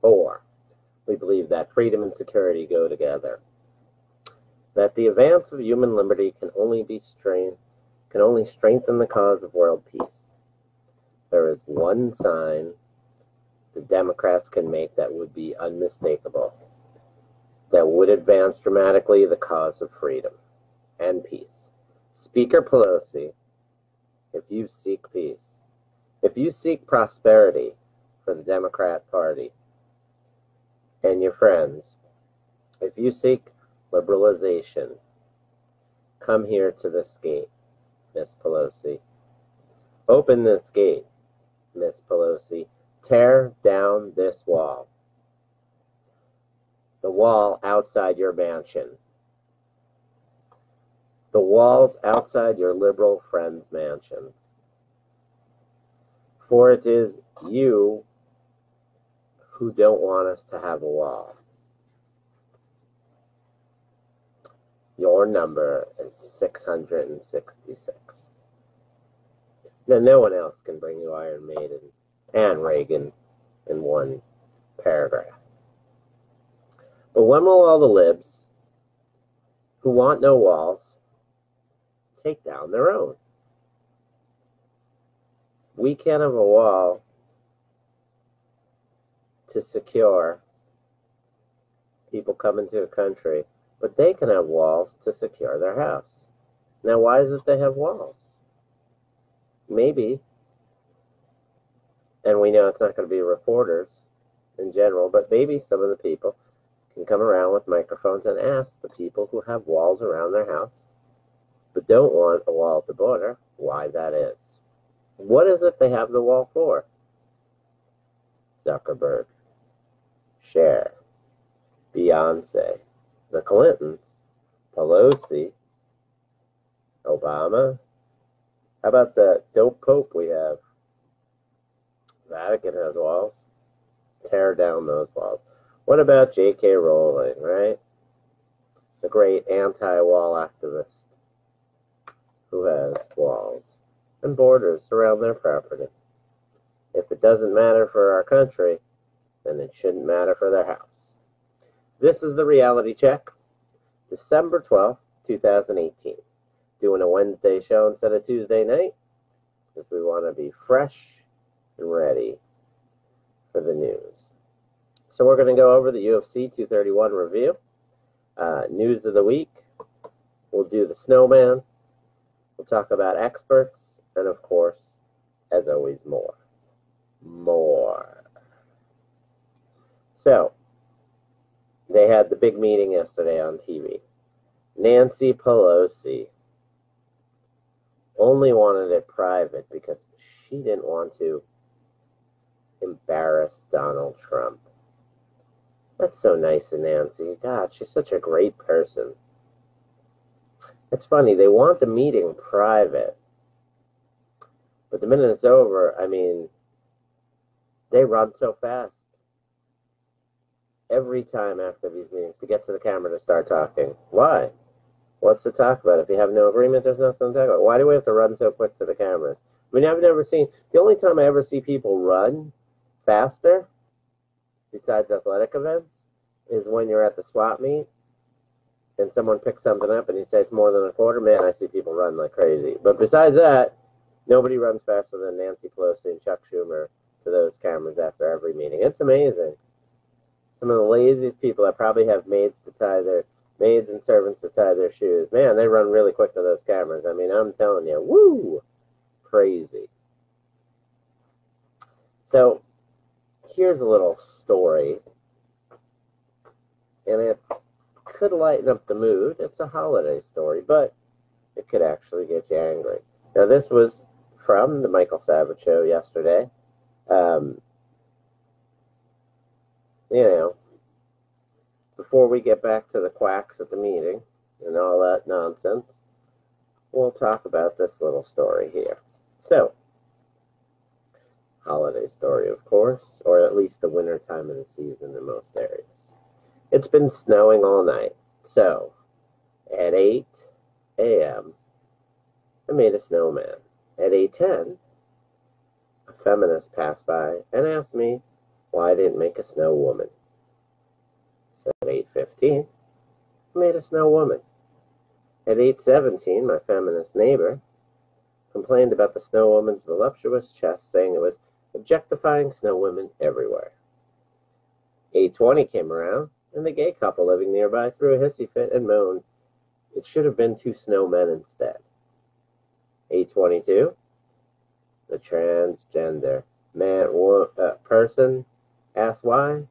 4, we believe that freedom and security go together. That the advance of human liberty can only strengthen the cause of world peace. There is one sign the Democrats can make that would be unmistakable, that would advance dramatically the cause of freedom and peace. Speaker Pelosi, if you seek peace, if you seek prosperity for the Democrat Party and your friends, if you seek liberalization, come here to this gate, Miss Pelosi. Open this gate, Miss Pelosi. Tear down this wall. The wall outside your mansion. The walls outside your liberal friends' mansions. For it is you who don't want us to have a wall. Your number is 666. Now, no one else can bring you Iron Maiden and Reagan in one paragraph. But when will all the libs who want no walls take down their own? We can't have a wall to secure people coming to a country, but they can have walls to secure their house. Now, why is it they have walls? Maybe, and we know it's not going to be reporters in general, but maybe some of the people can come around with microphones and ask the people who have walls around their house but don't want a wall at the border why that is. What is it they have the wall for? Zuckerberg, Cher, Beyonce, the Clintons, Pelosi, Obama. How about the dope pope we have? Vatican has walls. Tear down those walls. What about J.K. Rowling, right? The great anti-wall activist who has walls and borders around their property. If it doesn't matter for our country, then it shouldn't matter for their house. This is the Reality Check, December 12th, 2018. Doing a Wednesday show instead of Tuesday night because we want to be fresh and ready for the news. So we're going to go over the UFC 231 review, news of the week. We'll do the Snowman. We'll talk about experts, and of course, as always, more. So, they had the big meeting yesterday on TV. Nancy Pelosi only wanted it private because she didn't want to embarrass Donald Trump. That's so nice of Nancy. God, she's such a great person. It's funny, they want the meeting private, but the minute it's over, I mean, they run so fast. Every time after these meetings to get to the camera to start talking. Why? What's to talk about? If you have no agreement, there's nothing to talk about. Why do we have to run so quick to the cameras? I mean, I've never seen, the only time I ever see people run faster, besides athletic events, is when you're at the swap meet and someone picks something up and you say it's more than a quarter. Man, I see people run like crazy. But besides that, nobody runs faster than Nancy Pelosi and Chuck Schumer to those cameras after every meeting. It's amazing. Some of the laziest people that probably have maids and servants to tie their shoes. Man, they run really quick to those cameras. I mean, I'm telling you, woo, crazy. So, here's a little story, and it could lighten up the mood. It's a holiday story, but it could actually get you angry. Now, this was from the Michael Savage show yesterday. You know, before we get back to the quacks at the meeting and all that nonsense, we'll talk about this little story here. So, holiday story, of course, or at least the winter time of the season in most areas. It's been snowing all night, so at 8 a.m., I made a snowman. At 8:10, a feminist passed by and asked me Why didn't make a snow woman? So at 8:15, I made a snow woman. At 8:17, my feminist neighbor complained about the snow woman's voluptuous chest, saying it was objectifying snow women everywhere. 8:20 came around, and the gay couple living nearby threw a hissy fit and moaned it should have been 2 snowmen instead. 8:22, the transgender person asked why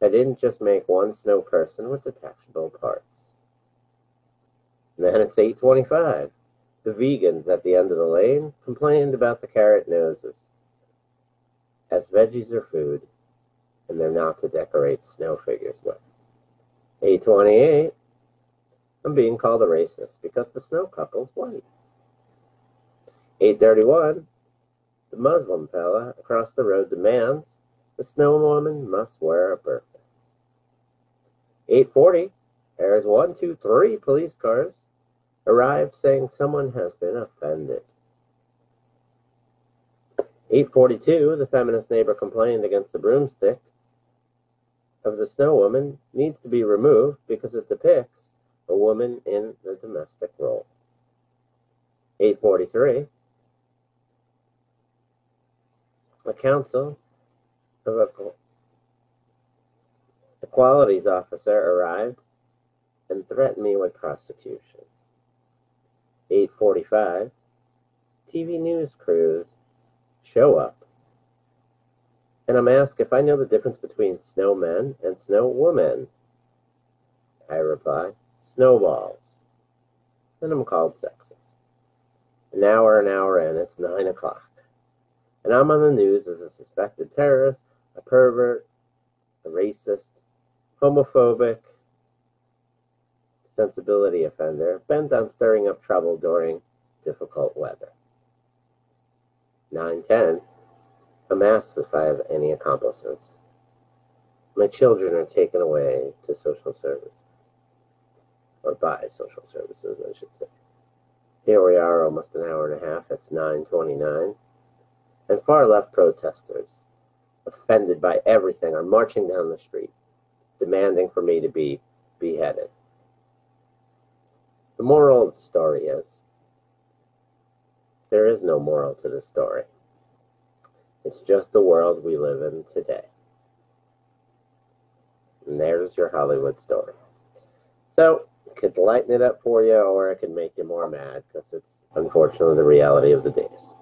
I didn't just make one snow person with detachable parts. And then it's 8:25. The vegans at the end of the lane complained about the carrot noses, as veggies are food, and they're not to decorate snow figures with. 8:28, I'm being called a racist because the snow couple's white. 8:31, the Muslim fella across the road demands the snow woman must wear a burqa. 8:40, there's 1, 2, 3 police cars arrived saying someone has been offended. 8:42, the feminist neighbor complained against the broomstick of the snow woman needs to be removed because it depicts a woman in the domestic role. 8:43, a council of equalities officer arrived and threatened me with prosecution. 8:45, TV news crews show up, and I'm asked if I know the difference between snowmen and snow women. I reply, snowballs, and I'm called sexist. An hour in, it's 9 o'clock, and I'm on the news as a suspected terrorist, a pervert, a racist, homophobic, sensibility offender, bent on stirring up trouble during difficult weather. 9:10, I'm asked if I have any accomplices. My children are taken away to social service, or by social services, I should say. Here we are, almost an hour and a half, it's 9:29, and far-left protesters, offended by everything, are marching down the street, demanding for me to be beheaded. The moral of the story is, there is no moral to this story. It's just the world we live in today. And there's your Hollywood story. So, it could lighten it up for you, or it could make you more mad, because it's unfortunately the reality of the days.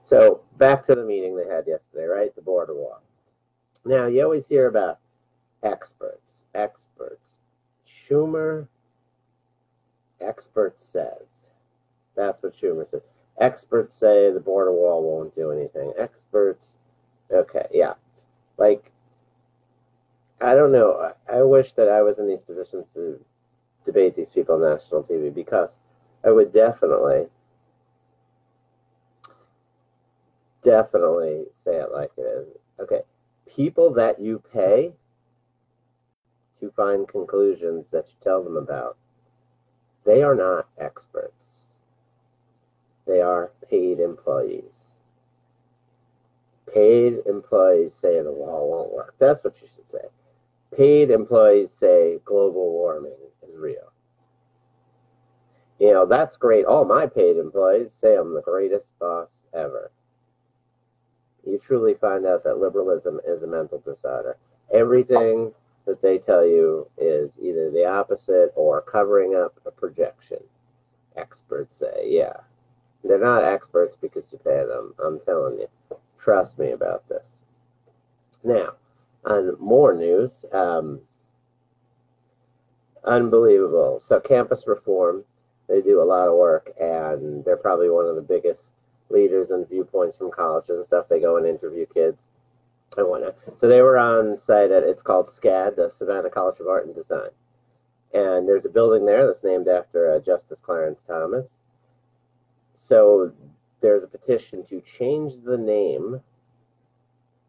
So, back to the meeting they had yesterday, right? The border wall. Now, you always hear about experts. Schumer, expert says. That's what Schumer said. Experts say the border wall won't do anything. Experts, okay, yeah. Like, I don't know. I wish that I was in these positions to debate these people on national TV, because I would definitely say it like it is. Okay, people that you pay to find conclusions that you tell them about, they are not experts. They are paid employees. Paid employees say the wall won't work. That's what you should say. Paid employees say global warming is real. You know, that's great. All my paid employees say I'm the greatest boss ever. You truly find out that liberalism is a mental disorder. Everything that they tell you is either the opposite or covering up a projection. Experts say, yeah. They're not experts because you pay them. I'm telling you. Trust me about this. Now, on more news, unbelievable. So campus reform, they do a lot of work, and they're probably one of the biggest leaders and viewpoints from colleges and stuff. They go and interview kids and whatnot. So they were on site at, it's called SCAD, the Savannah College of Art and Design. And there's a building there that's named after Justice Clarence Thomas. So there's a petition to change the name.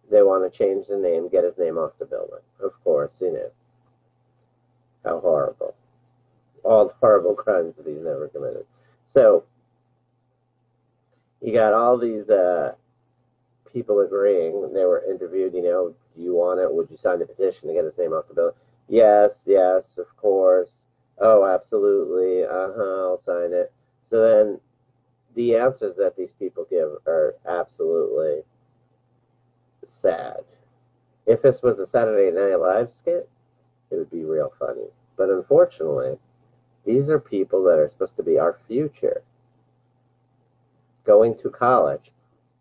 They want to change the name, get his name off the building. Of course, you know. How horrible. All the horrible crimes that he's never committed. So, you got all these people agreeing. They were interviewed, do you want it? Would you sign the petition to get his name off the bill? Yes, yes, of course. Oh, absolutely. I'll sign it. So then the answers that these people give are absolutely sad. If this was a Saturday Night Live skit, it would be real funny. But unfortunately, these are people that are supposed to be our future. Going to college,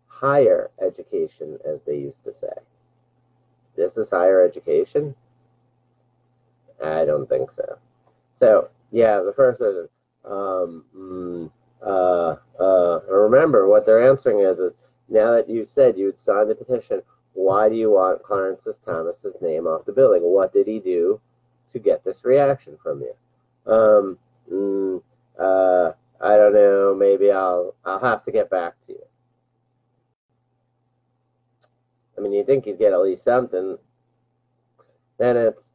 higher education, as they used to say. This is higher education? I don't think so. So, yeah, the first is, remember, what they're answering is now that you said you'd sign the petition, why do you want Clarence Thomas's name off the building? What did he do to get this reaction from you? I don't know. Maybe I'll have to get back to you. I mean, you'd think you'd get at least something. Then it's,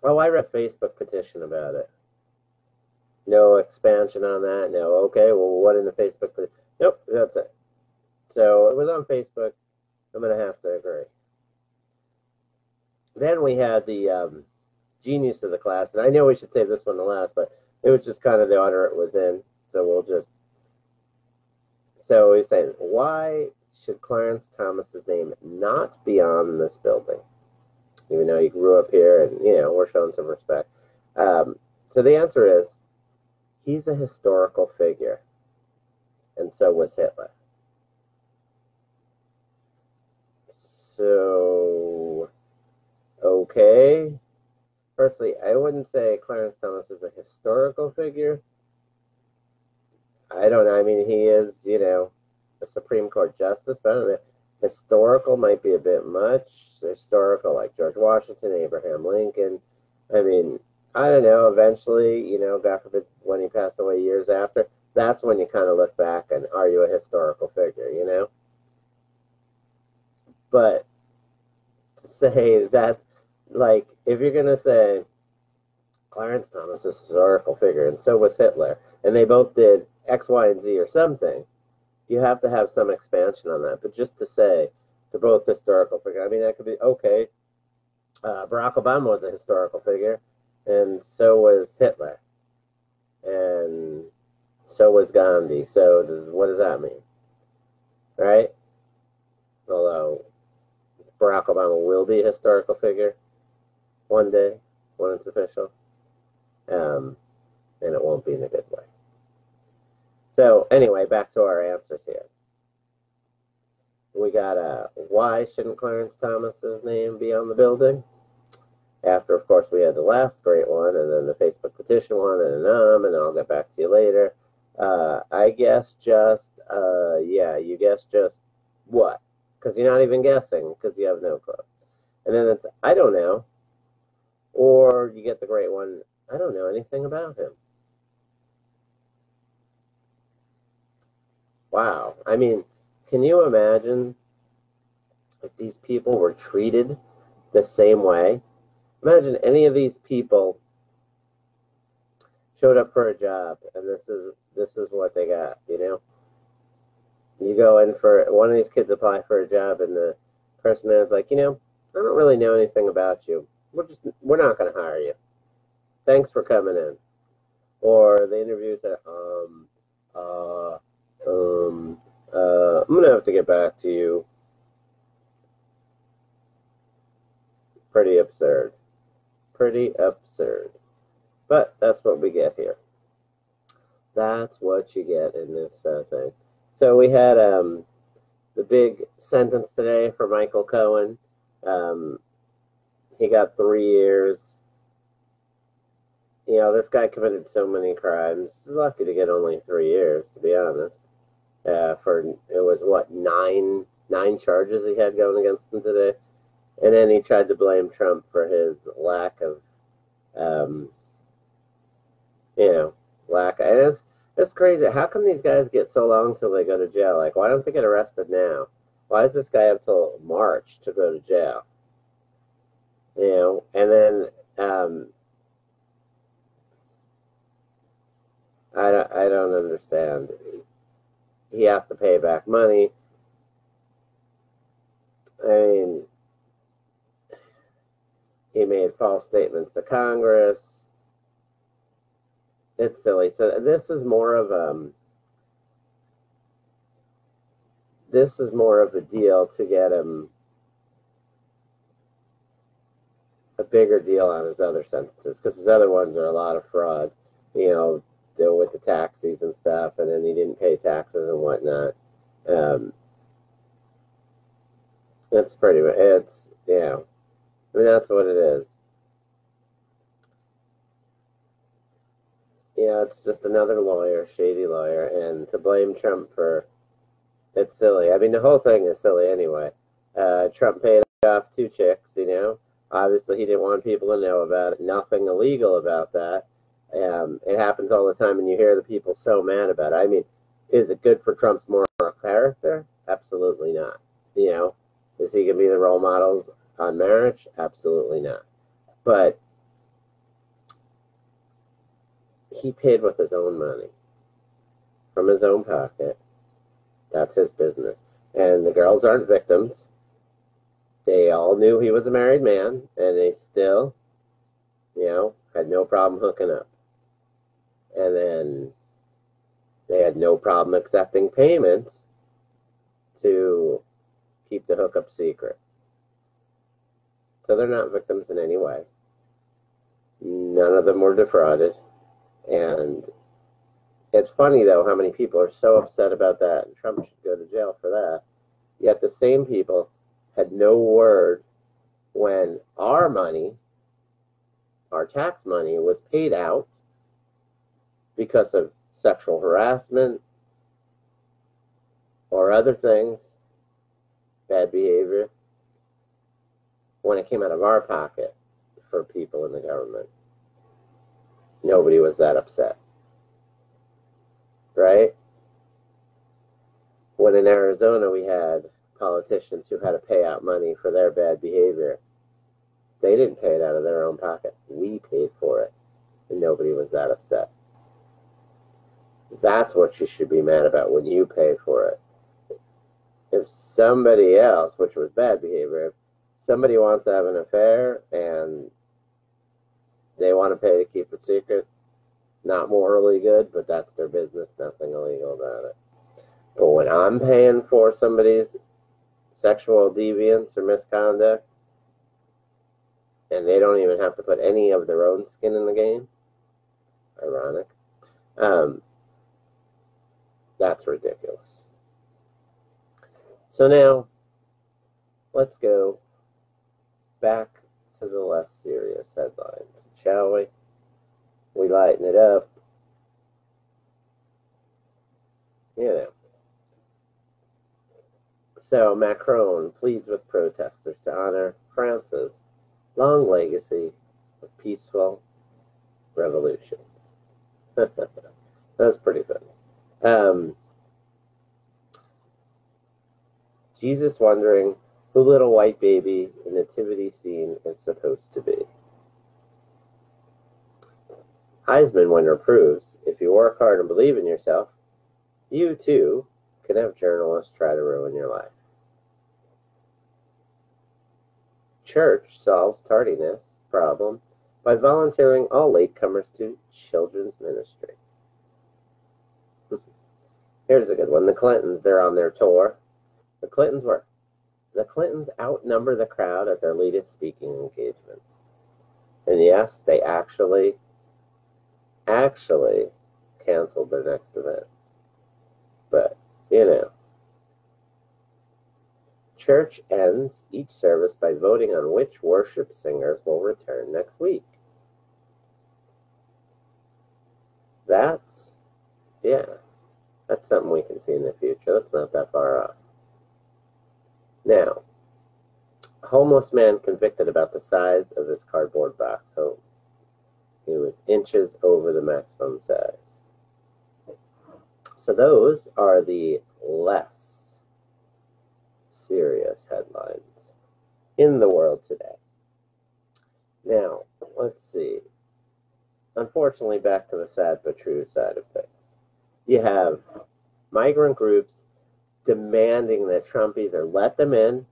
oh, I read a Facebook petition about it. No expansion on that. No, okay, well, what in the Facebook petition? Nope, that's it. So it was on Facebook. I'm going to have to agree. Then we had the genius of the class, and I know we should save this one to last, but it was just kind of the order it was in, so we'll just... So he's saying, why should Clarence Thomas's name not be on this building? Even though he grew up here and, we're showing some respect. So the answer is, he's a historical figure, and so was Hitler. So, okay. Firstly, I wouldn't say Clarence Thomas is a historical figure. I don't know. I mean, he is, a Supreme Court justice, but I don't know. Historical might be a bit much. Historical, like George Washington, Abraham Lincoln. I mean, I don't know. Eventually, God forbid, when he passed away years after, that's when you kind of look back and are you a historical figure, But to say that, like, if you're going to say Clarence Thomas is a historical figure and so was Hitler, and they both did X, Y, and Z or something, you have to have some expansion on that. But just to say they're both historical figures, I mean, that could be, okay, Barack Obama was a historical figure, and so was Hitler, and so was Gandhi. So what does that mean? Right? Although Barack Obama will be a historical figure one day when it's official, and it won't be in a good way. So anyway, back to our answers here. We got why shouldn't Clarence Thomas's name be on the building? After, of course, we had the last great one, and then the Facebook petition one, and I'll get back to you later. I guess just, you guess just what? Because you're not even guessing, because you have no clue. And then it's, I don't know. Or you get the great one, I don't know anything about him. Wow. I mean, can you imagine if these people were treated the same way? Imagine any of these people showed up for a job, and this is what they got, You go in for, one of these kids apply for a job, and the person is like, I don't really know anything about you. We're not going to hire you. Thanks for coming in. Or the interview said, I'm going to have to get back to you. Pretty absurd. Pretty absurd. But that's what we get here. That's what you get in this thing. So we had the big sentence today for Michael Cohen. He got 3 years. This guy committed so many crimes. He's lucky to get only 3 years, to be honest. It was what, nine charges he had going against him today, and then he tried to blame Trump for his lack of, It's crazy. How come these guys get so long till they go to jail? Like, why don't they get arrested now? Why does this guy have till March to go to jail? And then I don't understand. He has to pay back money. I mean, he made false statements to Congress. It's silly. So this is more of a deal to get him a bigger deal on his other sentences, because his other ones are a lot of fraud. You know, deal with the taxis and stuff, and then he didn't pay taxes and whatnot. It's pretty much, yeah. I mean, that's what it is. Yeah, it's just another lawyer, shady lawyer, and to blame Trump for it's silly. I mean, the whole thing is silly anyway. Trump paid off 2 chicks, you know. Obviously, he didn't want people to know about it. Nothing illegal about that. It happens all the time, and you hear the people so mad about it. I mean, is it good for Trump's moral character? Absolutely not. You know, is he going to be the role models on marriage? Absolutely not. But he paid with his own money, from his own pocket. That's his business. And the girls aren't victims. They all knew he was a married man, and they still, you know, had no problem hooking up. And then they had no problem accepting payment to keep the hookup secret. So they're not victims in any way. None of them were defrauded. And it's funny, though, how many people are so upset about that. And Trump should go to jail for that. Yet the same people had no word when our money, our tax money, was paid out because of sexual harassment or other things, bad behavior, when it came out of our pocket for people in the government. Nobody was that upset. Right? When in Arizona we had politicians who had to pay out money for their bad behavior, they didn't pay it out of their own pocket. We paid for it, and nobody was that upset. That's what you should be mad about when you pay for it. If somebody else, which was bad behavior, if somebody wants to have an affair and they want to pay to keep it secret, not morally good, but that's their business, nothing illegal about it. But when I'm paying for somebody's sexual deviance or misconduct, and they don't even have to put any of their own skin in the game, ironic, that's ridiculous. So now, let's go back to the less serious headlines, shall we? We lighten it up. You know. So Macron pleads with protesters to honor France's long legacy of peaceful revolutions. That's pretty funny. Jesus wondering who little white baby in the nativity scene is supposed to be. Heisman winner proves if you work hard and believe in yourself, you too can have journalists try to ruin your life. Church solves tardiness problem by volunteering all latecomers to children's ministry. Here's a good one. The Clintons, they're on their tour. The Clintons outnumber the crowd at their latest speaking engagement. And yes, they actually canceled their next event. But, you know, church ends each service by voting on which worship singers will return next week. That's something we can see in the future. That's not that far off. Now, a homeless man convicted about the size of his cardboard box home. He was inches over the maximum size. So those are the less serious headlines in the world today. Now, let's see. Unfortunately, back to the sad but true side of things. You have migrant groups demanding that Trump either let them in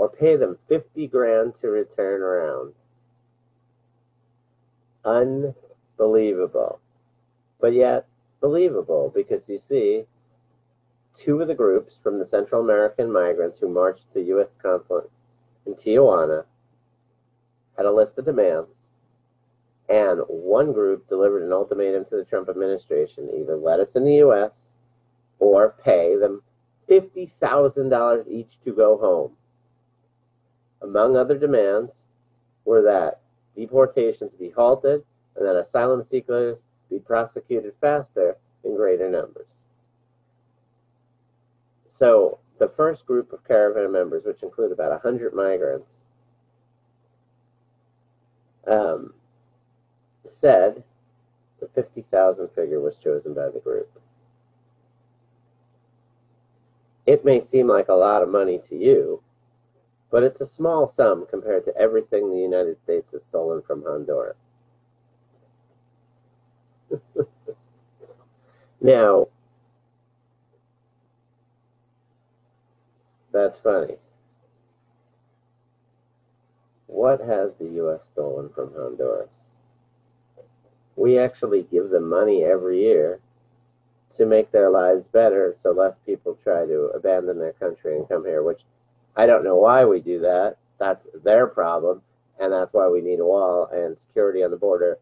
or pay them 50 grand to return around. Unbelievable. But yet, believable, because you see, two of the groups from the Central American migrants who marched to the U.S. consulate in Tijuana had a list of demands, and one group delivered an ultimatum to the Trump administration: either let us in the U.S. or pay them $50,000 each to go home. Among other demands were that deportations be halted and that asylum seekers be prosecuted faster in greater numbers. So the first group of caravan members, which include about 100 migrants, said the 50,000 figure was chosen by the group. It may seem like a lot of money to you, but it's a small sum compared to everything the United States has stolen from Honduras. Now, that's funny. What has the U.S. stolen from Honduras? We actually give them money every year to make their lives better so less people try to abandon their country and come here, which I don't know why we do that. That's their problem, and that's why we need a wall and security on the border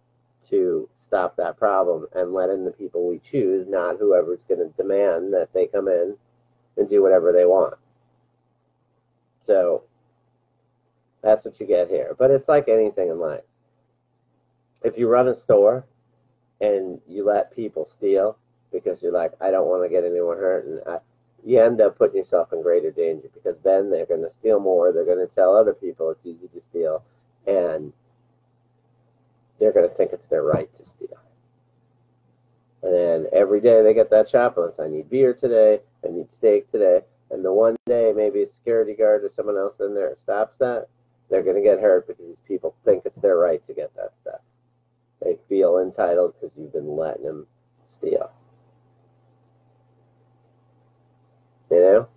to stop that problem and let in the people we choose, not whoever's going to demand that they come in and do whatever they want. So that's what you get here. But it's like anything in life. If you run a store and you let people steal because you're like, I don't want to get anyone hurt, and you end up putting yourself in greater danger, because then they're going to steal more. They're going to tell other people it's easy to steal, and they're going to think it's their right to steal. And then every day they get that shopless. I need beer today. I need steak today. And the one day maybe a security guard or someone else in there stops that, they're going to get hurt because these people think it's their right to get that stuff. They feel entitled because you've been letting them steal. You know?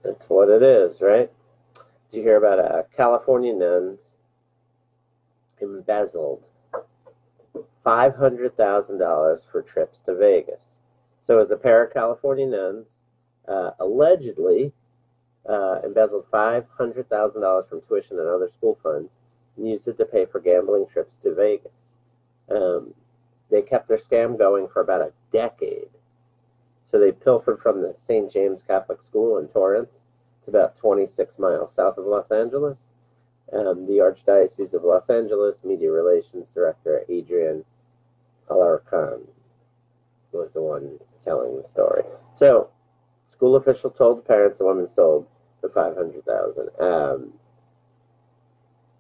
That's what it is, right? Did you hear about California nuns embezzled $500,000 for trips to Vegas? So as a pair of California nuns allegedly embezzled $500,000 from tuition and other school funds and used it to pay for gambling trips to Vegas. They kept their scam going for about a decade. So they pilfered from the St. James Catholic School in Torrance. It's about 26 miles south of Los Angeles. The Archdiocese of Los Angeles Media Relations Director Adrian Alarcon was the one telling the story. So, school official told the parents the woman sold for $500,000.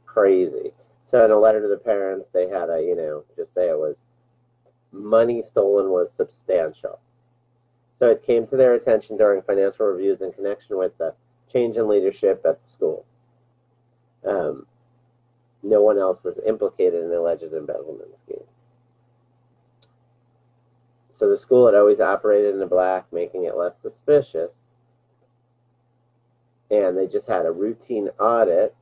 Crazy. So in a letter to the parents, they had a, just say it was money stolen was substantial. So it came to their attention during financial reviews in connection with the change in leadership at the school. No one else was implicated in the alleged embezzlement scheme. So the school had always operated in the black, making it less suspicious. And they just had a routine audit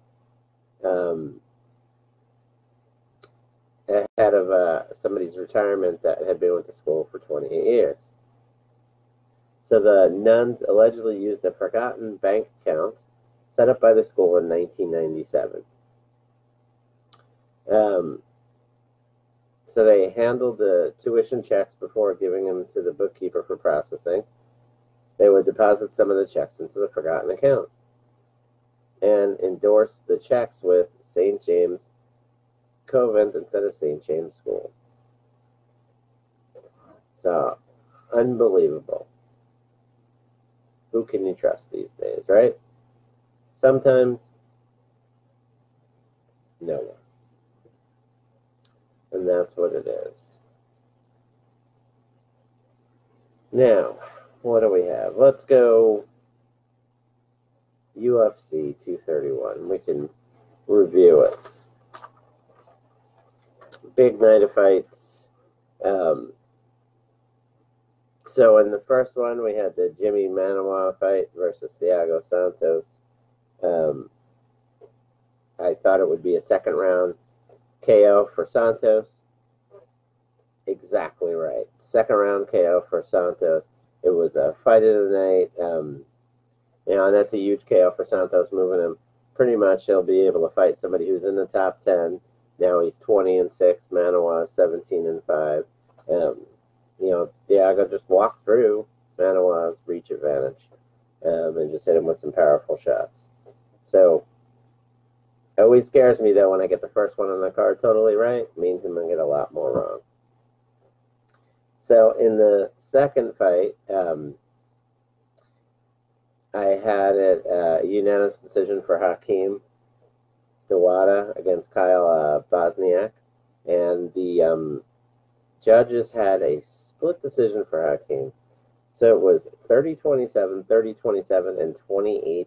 ahead of somebody's retirement that had been with the school for 28 years. So the nuns allegedly used a forgotten bank account set up by the school in 1997. So they handled the tuition checks before giving them to the bookkeeper for processing. They would deposit some of the checks into the forgotten account and endorse the checks with St. James Convent instead of St. James School. So, unbelievable. Who can you trust these days, right? Sometimes, no one. And that's what it is. Now, what do we have? Let's go UFC 231. We can review it. Big night of fights. So in the first one, we had the Jimmy Manawa fight versus Thiago Santos. I thought it would be a second round KO for Santos. Exactly right. Second round KO for Santos. It was a fight of the night. And that's a huge KO for Santos, moving him. Pretty much he'll be able to fight somebody who's in the top 10. Now he's 20-6. Manawa 17-5. Thiago just walked through Manawa's reach advantage and just hit him with some powerful shots. So it always scares me, though, when I get the first one on the card totally right. It means I'm going to get a lot more wrong. So in the second fight, I had it a unanimous decision for Hakeem Dawada against Kyle Bosniak. And the judges had a split decision for Hakeem. So it was 30-27, 30-27, and 28-29.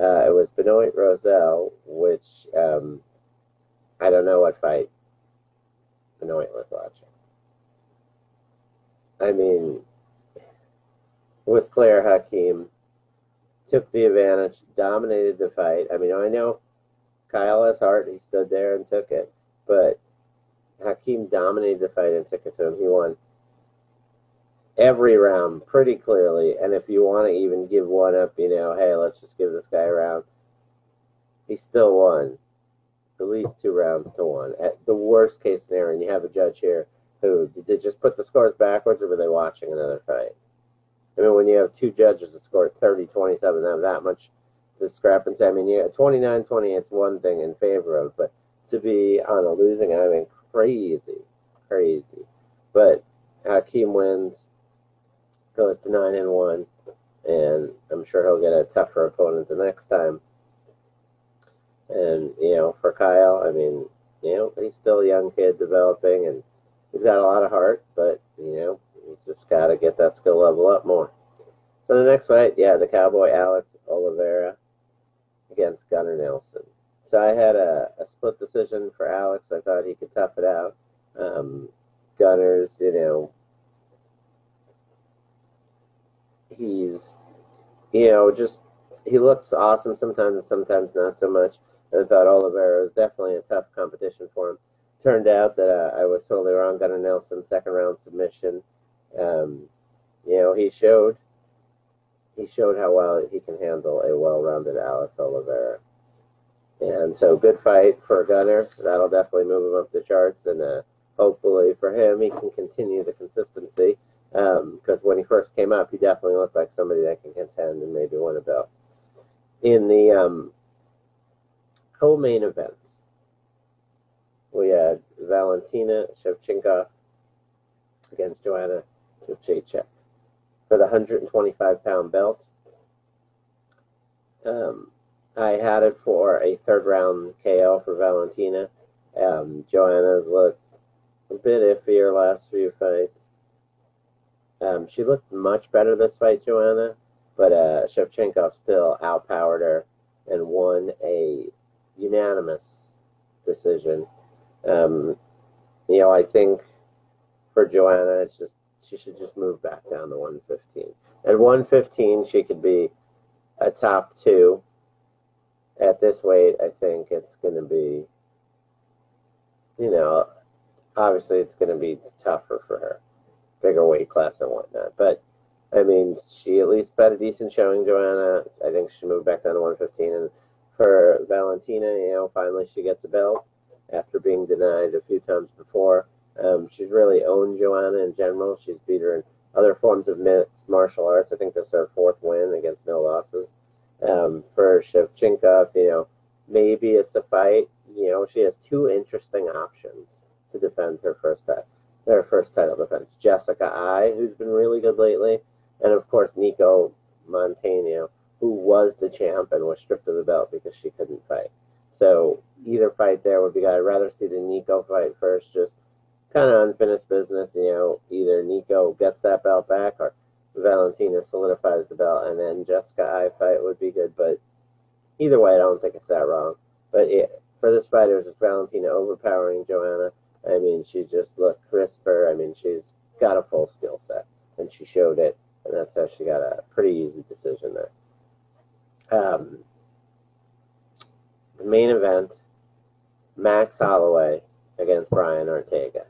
It was Benoit Rosell, which I don't know what fight Benoit was watching. I mean, it was clear Hakeem took the advantage, dominated the fight. I mean, I know Kyle has heart. He stood there and took it. But Hakeem dominated the fight and took it to him. He won every round pretty clearly. And if you want to even give one up, hey, let's just give this guy a round, he still won at least 2 rounds to 1. At the worst case scenario, and you have a judge here who, did they just put the scores backwards, or were they watching another fight? I mean, when you have 2 judges that scored 30-27, have that much discrepancy. I mean, 29-28 is one thing in favor of, but to be on a losing, I mean, crazy. But Hakeem wins, goes to 9-1, and I'm sure he'll get a tougher opponent the next time. And, for Kyle, I mean, he's still a young kid developing, and he's got a lot of heart, but, he's just got to get that skill level up more. So the next fight, the Cowboy Alex Oliveira against Gunnar Nelson. So I had a split decision for Alex. I thought he could tough it out. Gunnar's, he's, he looks awesome sometimes and sometimes not so much. And I thought Oliveira was definitely a tough competition for him. Turned out that I was totally wrong. Gunnar Nelson, second round submission. He showed how well he can handle a well-rounded Alex Oliveira. And so good fight for Gunnar. That'll definitely move him up the charts, and hopefully for him he can continue the consistency, because when he first came up, he definitely looked like somebody that can contend and maybe win a belt. In the co-main events, we had Valentina Shevchenko against Joanna Jędrzejczyk for the 125-pound belt. I had it for a third-round KO for Valentina. Joanna's looked a bit iffier last few fights. She looked much better this fight, Joanna, but Shevchenko still outpowered her and won a unanimous decision. I think for Joanna, she should just move back down to 115. At 115, she could be a top 2. At this weight, I think it's going to be, obviously it's going to be tougher for her. Bigger weight class and whatnot. But, I mean, she at least had a decent showing, Joanna. I think she moved back down to 115. And for Valentina, finally she gets a belt after being denied a few times before. She's really owned Joanna in general. She's beat her in other forms of mixed martial arts. I think this is her 4th win against no losses. For Shevchenko, maybe it's a fight. She has 2 interesting options to defend her first title defense. Jessica Ai, who's been really good lately, and of course Nico Montano, who was the champ and was stripped of the belt because she couldn't fight. So either fight there would be good. I'd rather see the Nico fight first, just kind of unfinished business. Either Nico gets that belt back or Valentina solidifies the belt, and then Jessica Ai fight would be good. But either way, I don't think it's that wrong. But for this fight, it was Valentina overpowering Joanna. I mean, she just looked crisper. I mean, she's got a full skill set, and she showed it, and that's how she got a pretty easy decision there. The main event, Max Holloway against Brian Ortega.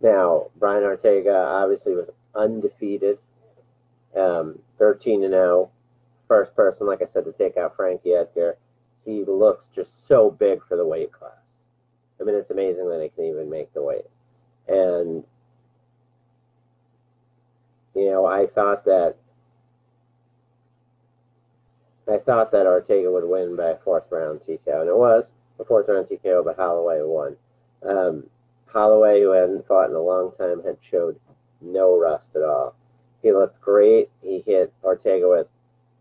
Now, Brian Ortega obviously was undefeated, 13-0, first person, like I said, to take out Frankie Edgar. He looks just so big for the weight class. I mean, it's amazing that he can even make the weight. And, you know, I thought that Ortega would win by a fourth round TKO, and it was a fourth round TKO, but Holloway won. Holloway, who hadn't fought in a long time, had showed no rust at all. He looked great. He hit Ortega with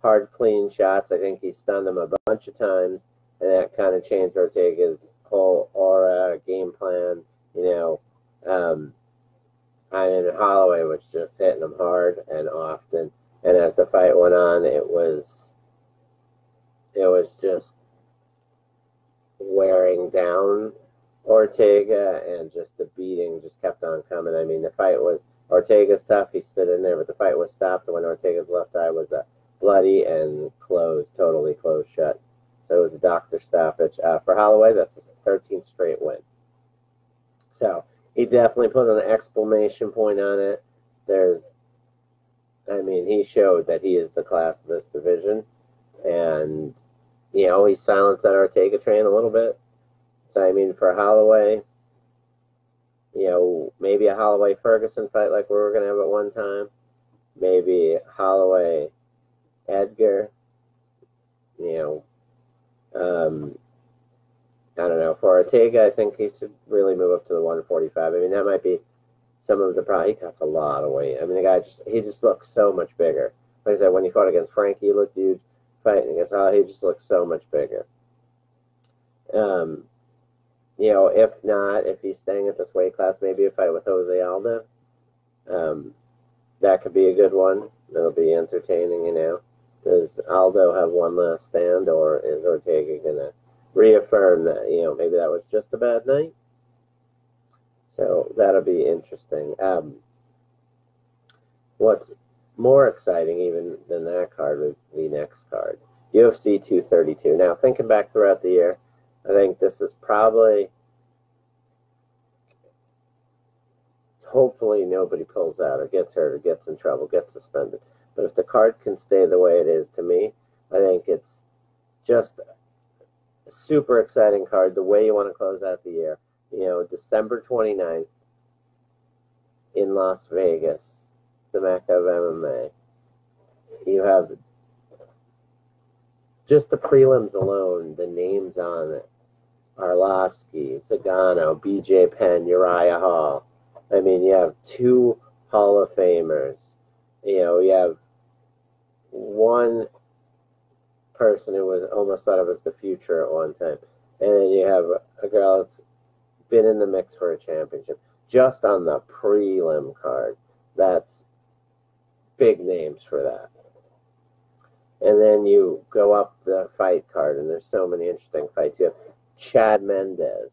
hard, clean shots. I think he stunned him a bunch of times, and that kind of changed Ortega's whole aura, game plan. You know, I mean, Holloway was just hitting him hard and often. And as the fight went on, it was just wearing down Ortega, and just the beating just kept on coming. I mean, the fight was, Ortega's tough. He stood in there, but the fight was stopped when Ortega's left eye was bloody and closed, totally closed shut. So it was a doctor stoppage. For Holloway, that's a 13th straight win. So he definitely put an exclamation point on it. I mean, he showed that he is the class of this division. And, you know, he silenced that Ortega train a little bit. So, I mean, for Holloway, you know, maybe a Holloway-Ferguson fight like we were going to have at one time. Maybe Holloway-Edgar. You know, I don't know. For Ortega, I think he should really move up to the 145. I mean, that might be some of the problem. He cuts a lot of weight. I mean, the guy he just looks so much bigger. Like I said, when he fought against Frankie, he looked huge. Fighting against Holloway, he just looks so much bigger. You know, if he's staying at this weight class, maybe a fight with Jose Aldo. That could be a good one. That'll be entertaining, you know. Does Aldo have one last stand, or is Ortega going to reaffirm that, you know, maybe that was just a bad night? So that'll be interesting. What's more exciting even than that card was the next card, UFC 232. Now, thinking back throughout the year, I think this is probably, hopefully nobody pulls out or gets hurt or gets in trouble, gets suspended. But if the card can stay the way it is, to me, I think it's just a super exciting card, the way you want to close out the year. You know, December 29th in Las Vegas, the Mecca of MMA. You have just the prelims alone, the names on it. Arlovsky, Zagano, BJ Penn, Uriah Hall. I mean, you have two Hall of Famers. You know, you have one person who was almost thought of as the future at one time. And then you have a girl that's been in the mix for a championship. Just on the prelim card. That's big names for that. And then you go up the fight card, and there's so many interesting fights. You have Chad Mendes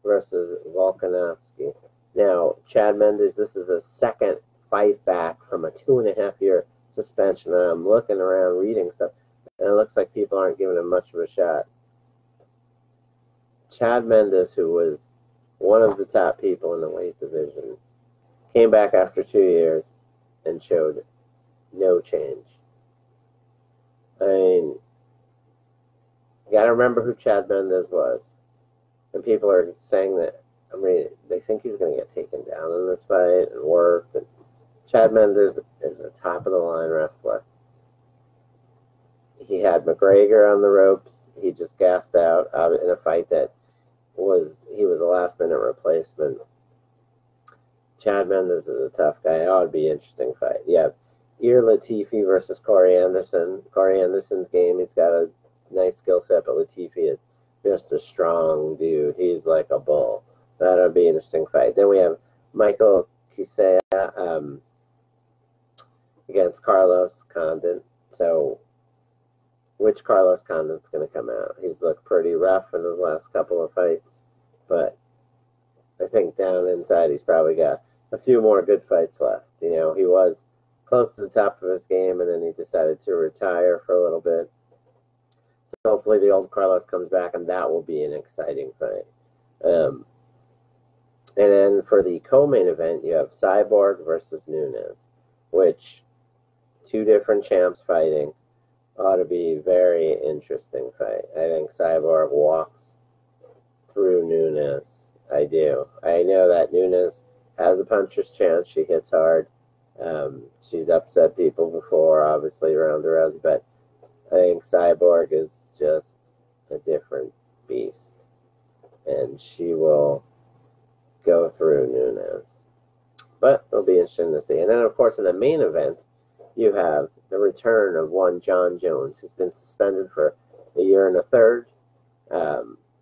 versus Volkanovski. Now, Chad Mendes, this is a second fight back from a 2.5-year suspension. And I'm looking around, reading stuff, and it looks like people aren't giving him much of a shot. Chad Mendes, who was one of the top people in the weight division, came back after 2 years and showed no change. I mean, you got to remember who Chad Mendes was. And people are saying that, I mean, they think he's going to get taken down in this fight and worked. And Chad Mendes is a top-of-the-line wrestler. He had McGregor on the ropes. He just gassed out in a fight that he was a last-minute replacement. Chad Mendes is a tough guy. It ought to be an interesting fight. Yeah, Ilir Latifi versus Corey Anderson. Corey Anderson's game, he's got a nice skill set, but Latifi is just a strong dude. He's like a bull. That'll be an interesting fight. Then we have Michael Chiesa against Carlos Condit. So, which Carlos Condit's going to come out? He's looked pretty rough in his last couple of fights, but I think down inside he's probably got a few more good fights left. You know, he was close to the top of his game, and then he decided to retire for a little bit. So hopefully the old Carlos comes back, and that will be an exciting fight. And then for the co-main event, you have Cyborg versus Nunes, which two different champs fighting ought to be a very interesting fight. I think Cyborg walks through Nunes. I do. I know that Nunes has a puncher's chance. She hits hard. She's upset people before, obviously, Ronda Rousey, but I think Cyborg is just a different beast, and she will go through Nunes. But it'll be interesting to see. And then, of course, in the main event, you have the return of one John Jones, who's been suspended for a year and a third.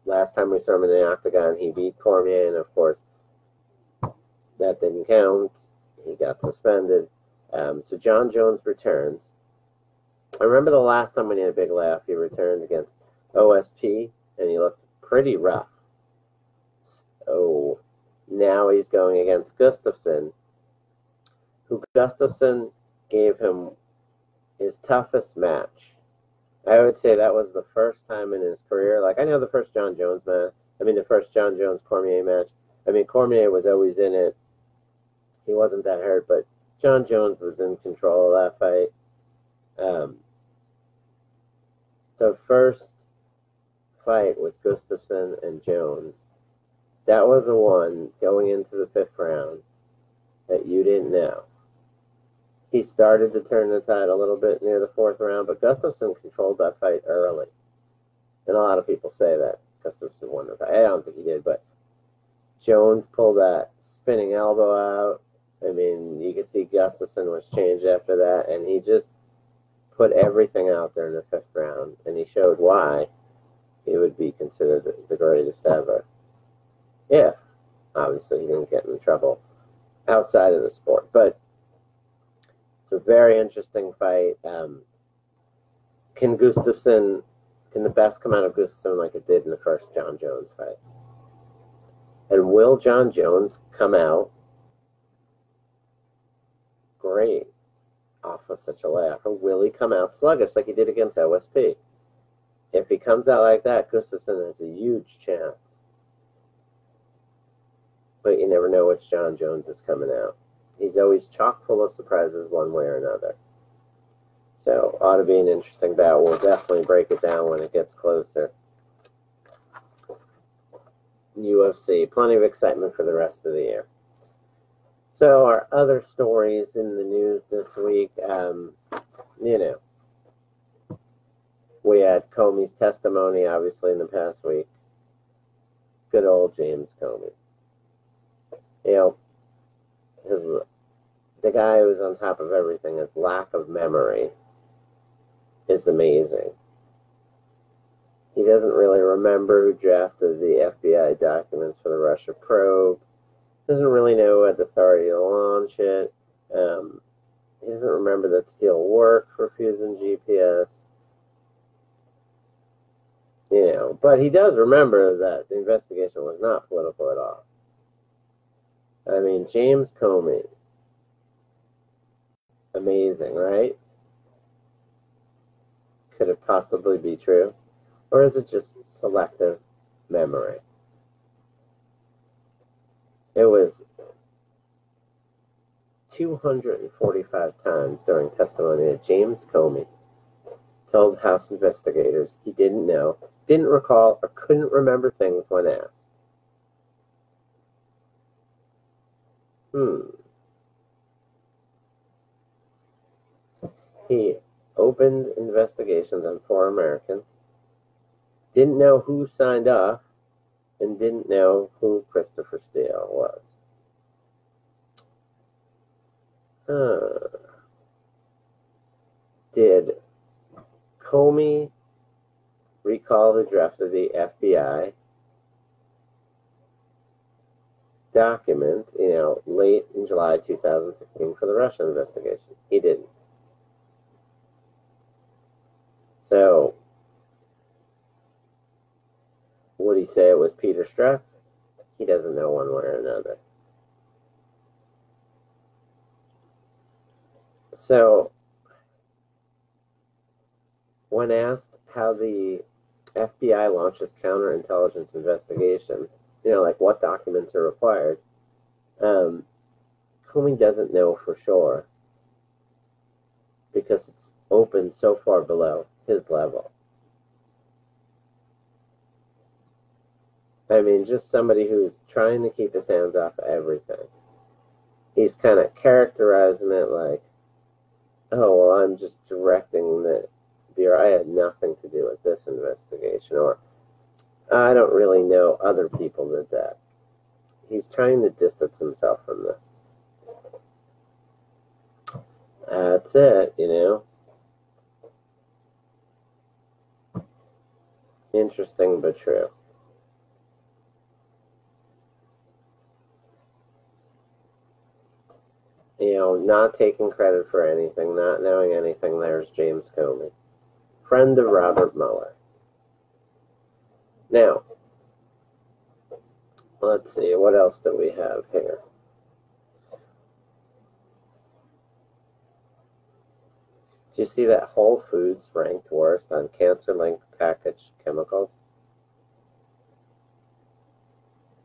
Last time we saw him in the octagon, he beat Cormier, and of course, that didn't count. He got suspended. So John Jones returns. I remember the last time when he had a big laugh, he returned against OSP, and he looked pretty rough. So now he's going against Gustafsson, who Gustafsson gave him his toughest match. I would say that was the first time in his career. Like, I know the first John Jones match. The first John Jones Cormier match. Cormier was always in it. He wasn't that hurt, but John Jones was in control of that fight. The first fight with Gustafsson and Jones, that was the one going into the 5th round that you didn't know. He started to turn the tide a little bit near the 4th round, but Gustafsson controlled that fight early. And a lot of people say that Gustafsson won the fight. I don't think he did, but Jones pulled that spinning elbow out. You could see Gustafsson was changed after that, and he just put everything out there in the 5th round, and he showed why he would be considered the greatest ever. If, obviously, he didn't get in trouble outside of the sport. But it's a very interesting fight. Can the best come out of Gustafsson like it did in the first John Jones fight? And will John Jones come out great off of such a laugh? Or will he come out sluggish like he did against OSP? If he comes out like that, Gustafsson has a huge chance. But you never know which John Jones is coming out. He's always chock full of surprises one way or another. So, ought to be an interesting bout. We'll definitely break it down when it gets closer. UFC, plenty of excitement for the rest of the year. So, our other stories in the news this week, we had Comey's testimony, obviously, in the past week. Good old James Comey. The guy who's on top of everything, his lack of memory is amazing. He doesn't really remember who drafted the FBI documents for the Russia probe. Doesn't really know who had the authority to launch it. He doesn't remember that Steele worked for Fusion GPS. But he does remember that the investigation was not political at all. James Comey. Amazing, right? Could it possibly be true? Or is it just selective memory? It was 245 times during testimony that James Comey told House investigators he didn't know, didn't recall, or couldn't remember things when asked. He opened investigations on 4 Americans, didn't know who signed off, and didn't know who Christopher Steele was. Did Comey recall who drafted the FBI document, late in July 2016 for the Russia investigation? He didn't. So, would he say it was Peter Strzok? He doesn't know one way or another. So, when asked how the FBI launches counterintelligence investigations, like what documents are required, Comey doesn't know for sure because it's open so far below his level. I mean, just somebody who's trying to keep his hands off everything. He's kind of characterizing it like, oh, well, I'm just directing the Bureau. I had nothing to do with this investigation, or I don't really know, other people did that. He's trying to distance himself from this. That's it, Interesting but true. Not taking credit for anything, not knowing anything, there's James Comey, friend of Robert Mueller. Now, let's see, what else do we have here? Do you see that Whole Foods ranked worst on cancer-linked packaged chemicals?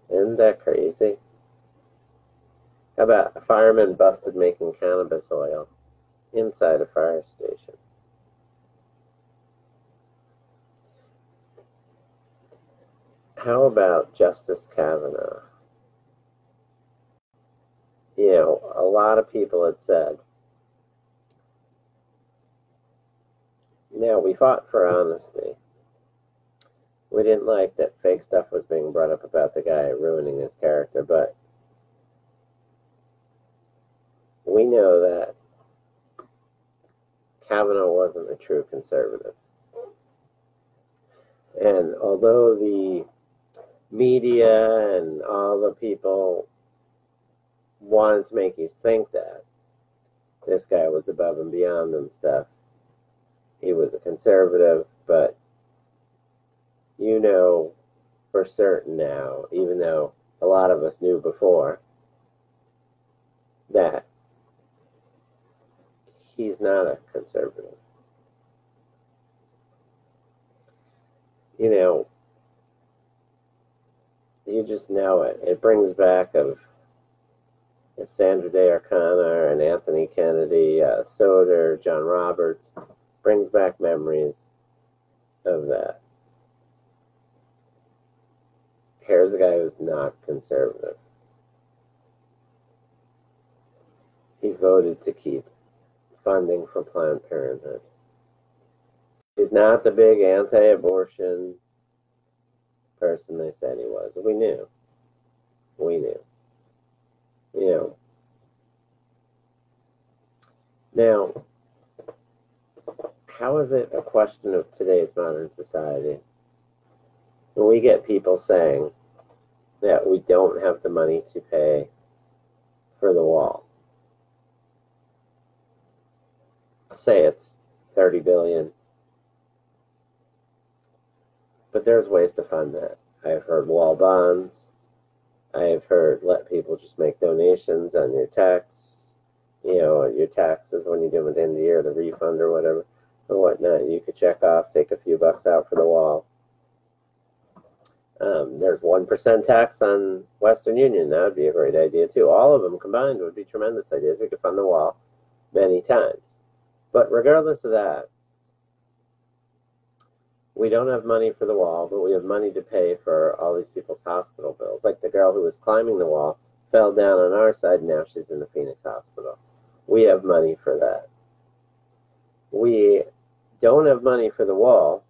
Isn't that crazy? How about a fireman busted making cannabis oil inside a fire station? How about Justice Kavanaugh? A lot of people had said, we fought for honesty. We didn't like that fake stuff was being brought up about the guy ruining his character, but we know that Kavanaugh wasn't a true conservative. And although the media and all the people wanted to make you think that this guy was above and beyond and stuff, he was a conservative, but for certain now, even though a lot of us knew before, that he's not a conservative. You just know it. It brings back of Sandra Day O'Connor and Anthony Kennedy, Soder, John Roberts, brings back memories of that. Here's a guy who's not conservative. He voted to keep funding for Planned Parenthood. He's not the big anti-abortion person they said he was. We knew. Now, how is it a question of today's modern society when we get people saying that we don't have the money to pay for the wall? Say it's $30 billion. But there's ways to fund that. I've heard wall bonds. I've heard let people just make donations on your your taxes when you do them at the end of the year, the refund or whatever, or whatnot. You could check off, take a few bucks out for the wall. There's 1% tax on Western Union. That would be a great idea too. All of them combined would be tremendous ideas. We could fund the wall many times. But regardless of that, we don't have money for the wall, but we have money to pay for all these people's hospital bills. Like the girl who was climbing the wall fell down on our side, and now she's in the Phoenix hospital. We have money for that. We don't have money for the wall,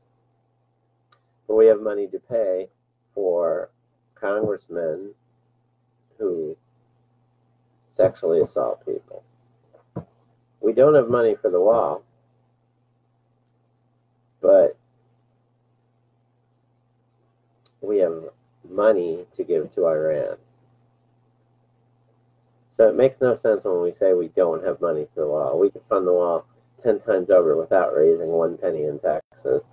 but we have money to pay for congressmen who sexually assault people. We don't have money for the wall, but we have money to give to Iran. So it makes no sense when we say we don't have money to the wall. We could fund the wall 10 times over without raising 1 penny in taxes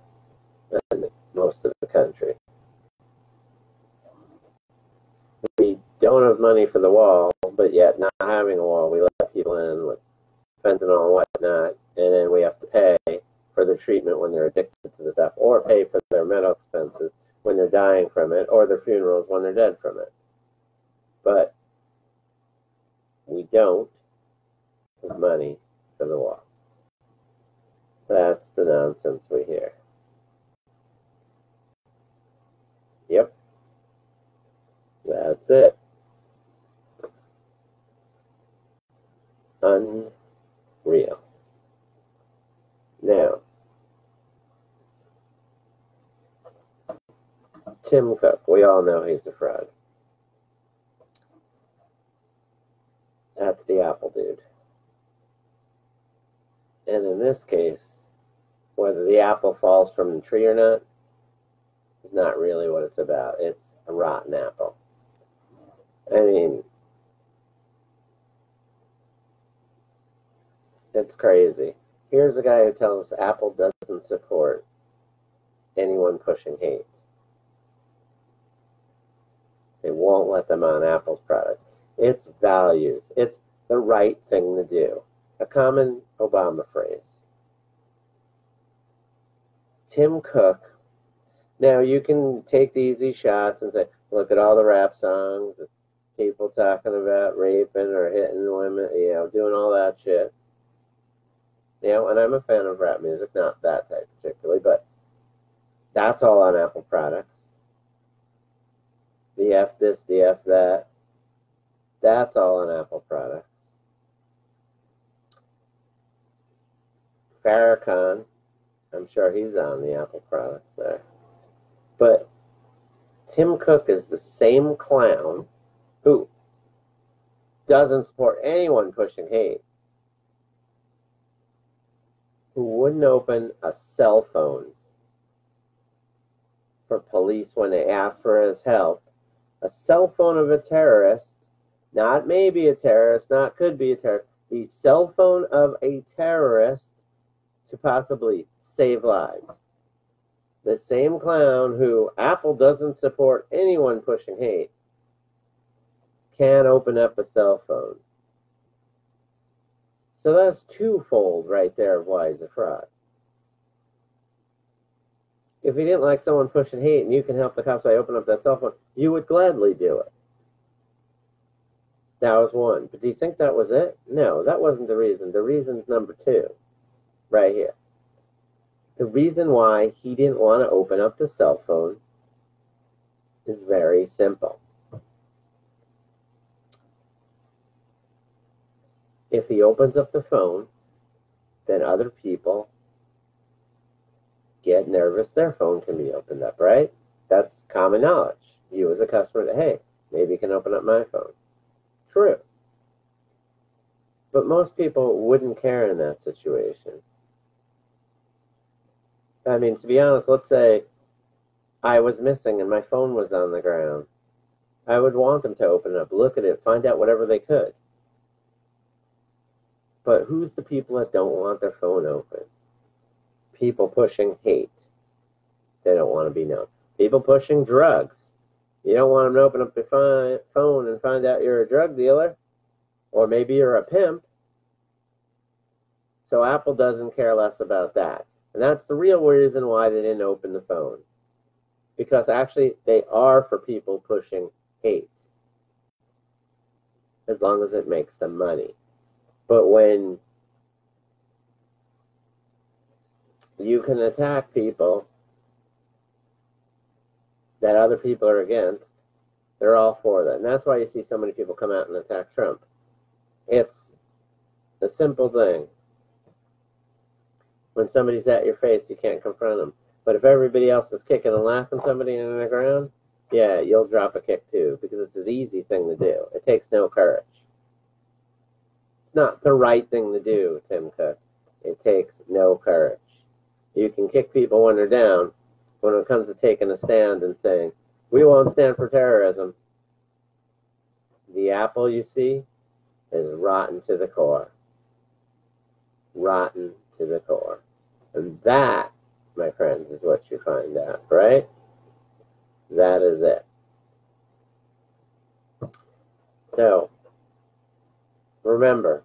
in most of the country. We don't have money for the wall, but yet not having a wall, we let people in with fentanyl and whatnot, and then we have to pay for the treatment when they're addicted to the stuff, or pay for their medical expenses when they're dying from it, or their funerals when they're dead from it. But we don't have money for the wall. That's the nonsense we hear. Yep. That's it. Unreal. Now, Tim Cook, we all know he's a fraud. That's the Apple dude. And in this case, whether the apple falls from the tree or not is not really what it's about. It's a rotten apple. I mean, it's crazy. Here's a guy who tells us Apple doesn't support anyone pushing hate. They won't let them on Apple's products. It's values. It's the right thing to do. A common Obama phrase. Tim Cook. Now, you can take the easy shots and say, look at all the rap songs, people talking about raping or hitting women, doing all that shit. And I'm a fan of rap music, not that type particularly, but that's all on Apple products. The F this, the F that. That's all on Apple products. Farrakhan, I'm sure he's on the Apple products there. But Tim Cook is the same clown who doesn't support anyone pushing hate, who wouldn't open a cell phone for police when they asked for his help. A cell phone of a terrorist, not maybe a terrorist, not could be a terrorist, the cell phone of a terrorist to possibly save lives. The same clown who Apple doesn't support anyone pushing hate can open up a cell phone. So that's twofold right there of why he's a fraud. If you didn't like someone pushing hate and you can help the cops by opening up that cell phone, you would gladly do it. That was one. But do you think that was it? No, that wasn't the reason. The reason's number two, right here. The reason why he didn't want to open up the cell phone is very simple. If he opens up the phone, then other people get nervous, their phone can be opened up, right? That's common knowledge. You as a customer, hey, maybe you can open up my phone. True. But most people wouldn't care in that situation. I mean, to be honest, let's say I was missing and my phone was on the ground. I would want them to open it up, look at it, find out whatever they could. But who's the people that don't want their phone open? People pushing hate. They don't want to be known. People pushing drugs. You don't want them to open up your phone and find out you're a drug dealer. Or maybe you're a pimp. So Apple doesn't care less about that. And that's the real reason why they didn't open the phone. Because actually, they are for people pushing hate. As long as it makes them money. But when you can attack people that other people are against, they're all for that. And that's why you see so many people come out and attack Trump. It's a simple thing. When somebody's at your face, you can't confront them. But if everybody else is kicking and laughing somebody in the ground, yeah, you'll drop a kick too, because it's an easy thing to do. It takes no courage. It's not the right thing to do, Tim Cook. It takes no courage. You can kick people when they're down. When it comes to taking a stand and saying, we won't stand for terrorism, the apple, you see, is rotten to the core. Rotten to the core. And that, my friends, is what you find out, right? That is it. So, remember,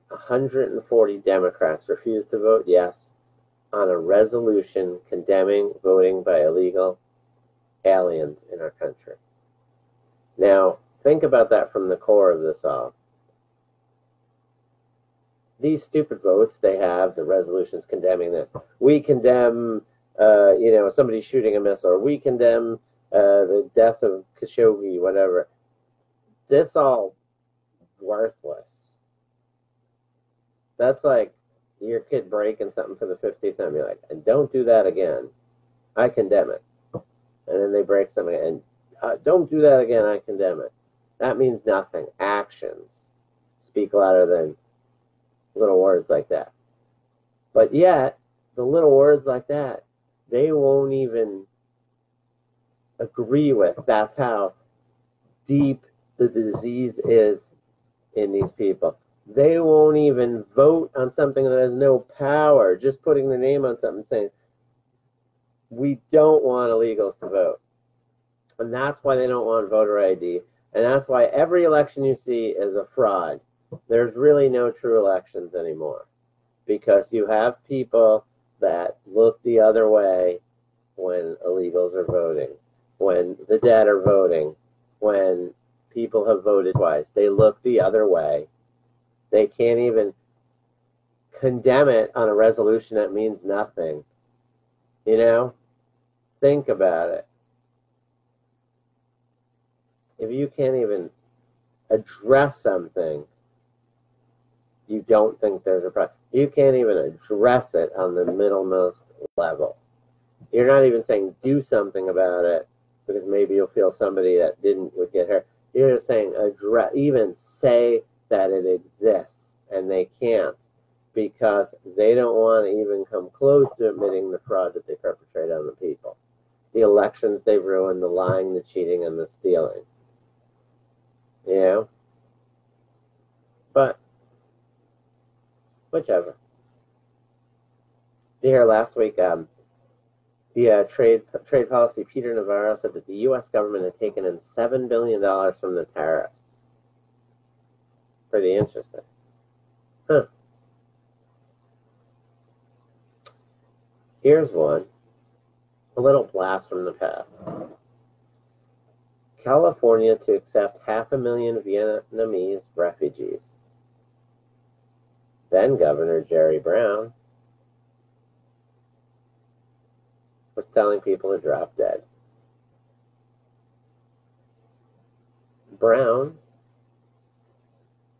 140 Democrats refused to vote yes on a resolution condemning voting by illegal aliens in our country. Now, think about that from the core of this all. These stupid votes they have, the resolutions condemning this. We condemn, somebody shooting a missile, or we condemn the death of Khashoggi, whatever. This all worthless. That's like your kid breaking something for the 50th time. You're like, and don't do that again. I condemn it. And then they break something, and don't do that again. I condemn it. That means nothing. Actions speak louder than little words like that. But yet, the little words like that, they won't even agree with. That's how deep the disease is in these people. They won't even vote on something that has no power. Just putting their name on something saying, we don't want illegals to vote. And that's why they don't want voter ID. And that's why every election you see is a fraud. There's really no true elections anymore. Because you have people that look the other way when illegals are voting. When the dead are voting. When people have voted twice. They look the other way. They can't even condemn it on a resolution that means nothing. You know? Think about it. If you can't even address something, you don't think there's a problem. You can't even address it on the middlemost level. You're not even saying do something about it because maybe you'll feel somebody that would get hurt. You're just saying even say that it exists, and they can't because they don't want to even come close to admitting the fraud that they perpetrate on the people. The elections they've ruined, the lying, the cheating, and the stealing. You know? But, whichever. Here last week, the trade policy, Peter Navarro said that the U.S. government had taken in $7 billion from the tariffs. Pretty interesting. Huh. Here's one. A little blast from the past. California to accept 500,000 Vietnamese refugees. Then Governor Jerry Brown was telling people to drop dead. Brown,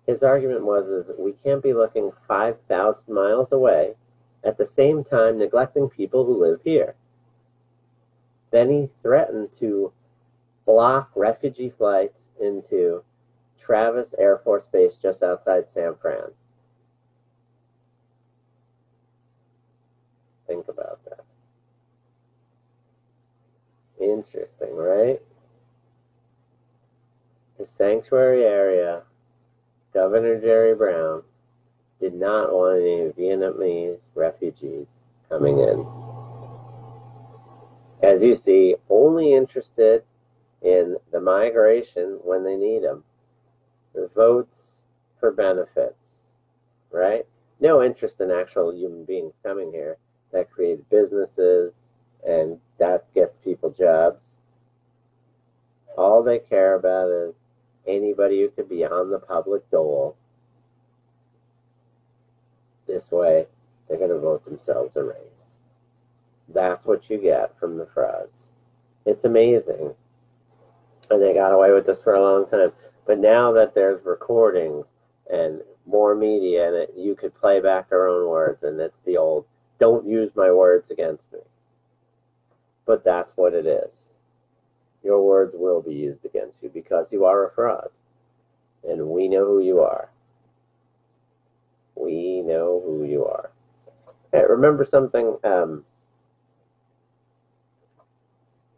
his argument was we can't be looking 5,000 miles away at the same time neglecting people who live here. Then he threatened to block refugee flights into Travis Air Force Base just outside San Fran. Think about that. Interesting, right? The sanctuary area, Governor Jerry Brown did not want any Vietnamese refugees coming in. As you see, only interested in the migration when they need them. The votes for benefits, right? No interest in actual human beings coming here. That creates businesses and that gets people jobs. All they care about is anybody who could be on the public dole. This way, they're going to vote themselves a raise. That's what you get from the frauds. It's amazing. And they got away with this for a long time. But now that there's recordings and more media in it, you could play back their own words, and it's the old, don't use my words against me. But that's what it is. Your words will be used against you because you are a fraud. And we know who you are. We know who you are. Hey, remember something?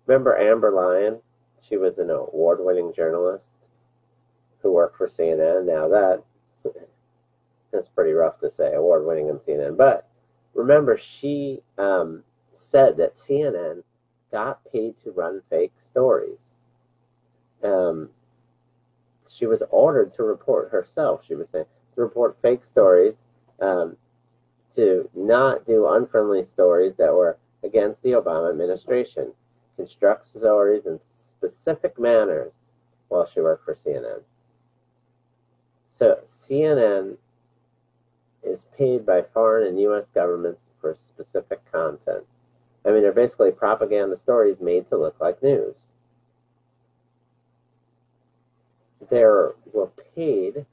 Remember Amber Lyon? She was an award-winning journalist who worked for CNN. Now that's pretty rough to say, award-winning in CNN. But remember, she said that CNN got paid to run fake stories. She was ordered to report herself. She was saying, report fake stories, to not do unfriendly stories that were against the Obama administration, construct stories in specific manners while she worked for CNN. So CNN is paid by foreign and U.S. governments for specific content. I mean, they're basically propaganda stories made to look like news. They were paid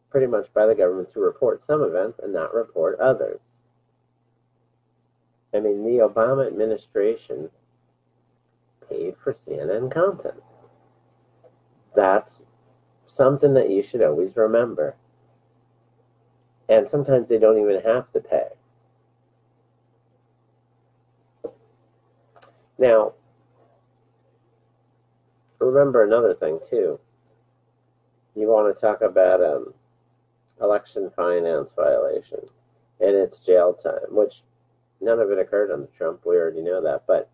pretty much by the government to report some events and not report others. I mean, the Obama administration paid for CNN content. That's something that you should always remember. And sometimes they don't even have to pay. Now, remember another thing, too. You want to talk about election finance violation, and it's jail time, which none of it occurred under Trump. We already know that.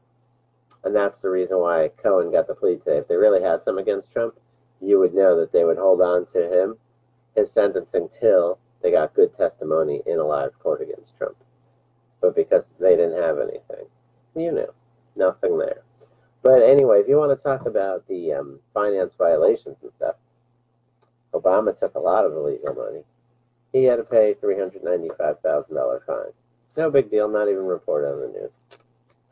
And that's the reason why Cohen got the plea today. If they really had some against Trump, you would know that they would hold on to him, his sentencing, till they got good testimony in a live court against Trump. But because they didn't have anything, nothing there. But anyway, if you want to talk about the finance violations and stuff, Obama took a lot of illegal money. He had to pay a $395,000 fine. No big deal, not even reported on the news.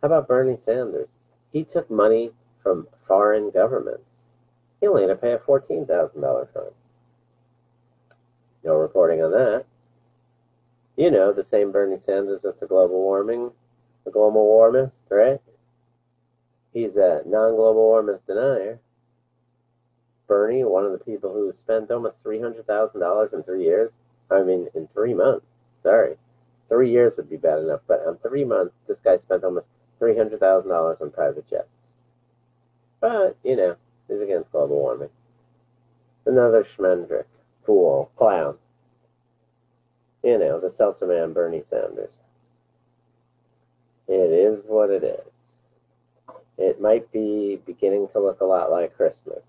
How about Bernie Sanders? He took money from foreign governments. He only had to pay a $14,000 fine. No reporting on that. The same Bernie Sanders that's the global warmist, right? He's a non-global warmist denier. Bernie, one of the people who spent almost $300,000 in 3 years. In 3 months. Sorry. 3 years would be bad enough, but in 3 months, this guy spent almost $300,000 on private jets. But, he's against global warming. Another schmendrick, fool, clown. The seltzer man, Bernie Sanders. It is what it is. It might be beginning to look a lot like Christmas.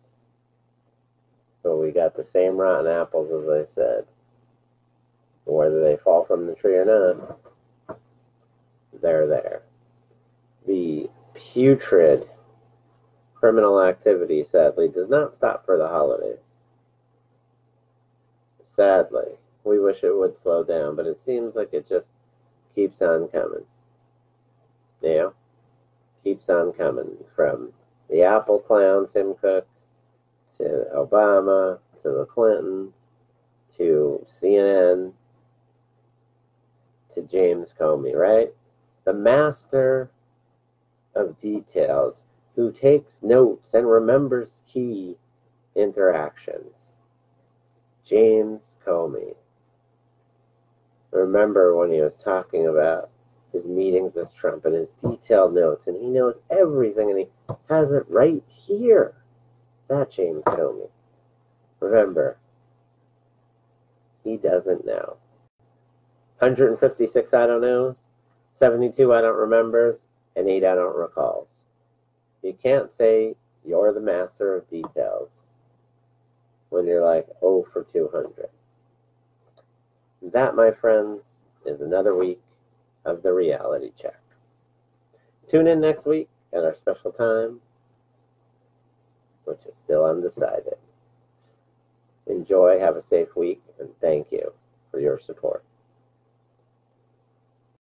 But we got the same rotten apples, as I said. Whether they fall from the tree or not, they're there. The putrid criminal activity, sadly, does not stop for the holidays. Sadly. We wish it would slow down, but it seems like it just keeps on coming. Keeps on coming. From the Apple clown, Tim Cook, to Obama, to the Clintons, to CNN, to James Comey, right? The master of details who takes notes and remembers key interactions. James Comey. Remember when he was talking about his meetings with Trump and his detailed notes, and he knows everything, and he has it right here. That James Comey. Remember, he doesn't know. 156 I don't knows, 72 I don't remembers, and 8 I don't recalls. You can't say you're the master of details when you're like 0 for 200. That, my friends, is another week of the reality check. Tune in next week at our special time, which is still undecided. Enjoy, have a safe week, and thank you for your support.